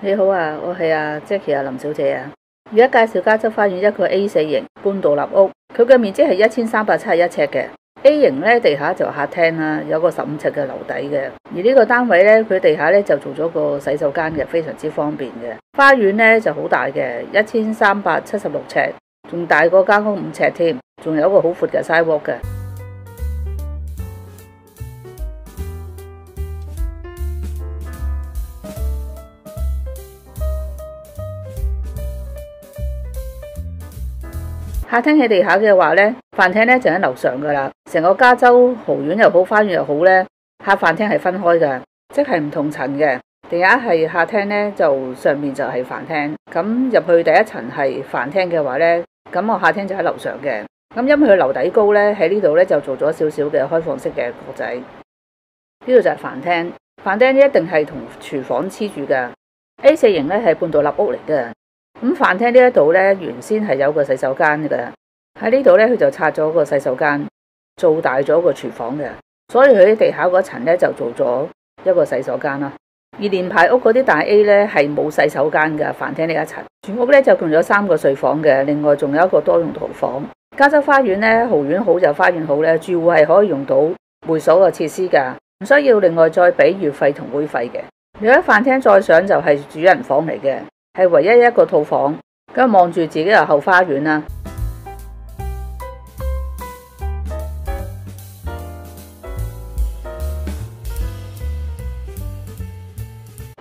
你好啊，我係Jackie林小姐啊。而家介紹加州花園一個 A4 型半獨立屋，佢嘅面積係1371尺嘅。A 型咧地下就客廳啦，有個15尺嘅樓底嘅。而呢個單位咧，佢地下咧就做咗個洗手間嘅，非常之方便嘅。花園咧就好大嘅，1376尺，仲大過間屋5尺添，仲有一個好闊嘅 sidewalk 嘅。客廳喺地下嘅話呢，飯廳呢就喺樓上噶啦。成個加州豪苑又好，花園又好呢，客飯廳係分開噶，即係唔同層嘅。地下係客廳呢，就上面就係飯廳。咁入去第一層係飯廳嘅話呢，咁我客廳就喺樓上嘅。咁因為佢樓底高呢，喺呢度呢就做咗少少嘅開放式嘅角仔。呢度就係飯廳，飯廳一定係同廚房黐住噶。A4 型呢係半獨立屋嚟嘅。咁飯廳呢一度呢，原先係有個洗手間嘅，喺呢度呢，佢就拆咗個洗手間，做大咗個廚房嘅，所以佢喺地下嗰層呢，就做咗一個洗手間啦。而連排屋嗰啲大 A 呢，係冇洗手間嘅，飯廳呢一層，全屋呢，就共有3個睡房嘅，另外仲有一個多用途房。加州花園呢，豪苑好就花園好呢，住戶係可以用到會所嘅設施噶，唔需要另外再俾月費同會費嘅。如果飯廳再上就係主人房嚟嘅。係唯一一個套房，咁望住自己嘅後花園啦。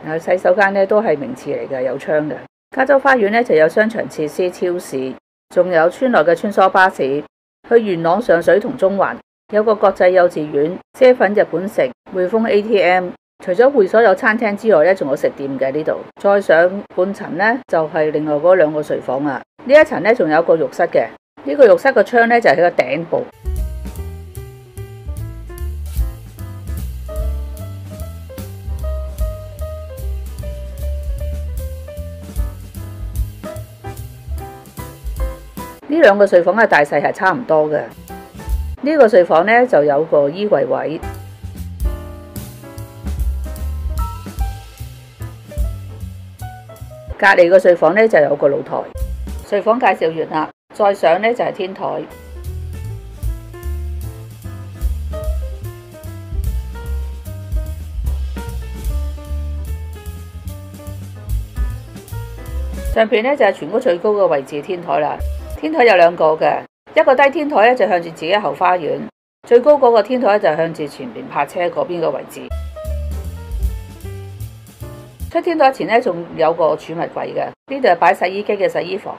然後洗手間呢都係名廁嚟嘅，有窗嘅。加州花園呢就有商場設施、超市，仲有村內嘅穿梭巴士去元朗、上水同中環，有個國際幼稚園、7粉日本城、匯豐 ATM。除咗會所有餐廳之外咧，仲有食店嘅呢度。再上半層呢，就係另外嗰2個睡房啦。呢一層呢，仲有個浴室嘅。呢個浴室個窗呢，就喺個頂部。呢2個睡房嘅大細係差唔多嘅。呢個睡房呢，就有個衣櫃位。隔籬個睡房呢就有個露台。睡房介紹完啦，再上呢就係天台。上邊呢就係全屋最高嘅位置天台啦。天台有2個嘅，一個低天台呢就向住自己後花園，最高嗰個天台就向住前面泊車嗰邊嘅位置。出天台前呢，仲有個儲物櫃嘅，呢度係擺洗衣機嘅洗衣房。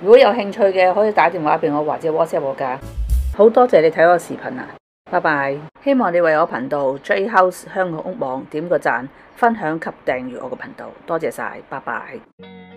如果有興趣嘅，可以打電話俾我或者 WhatsApp 我噶。好多謝你睇我個視頻啊，拜拜！希望你為我頻道 J House 香港屋網點個讚、分享及訂閱我個頻道，多謝晒，拜拜。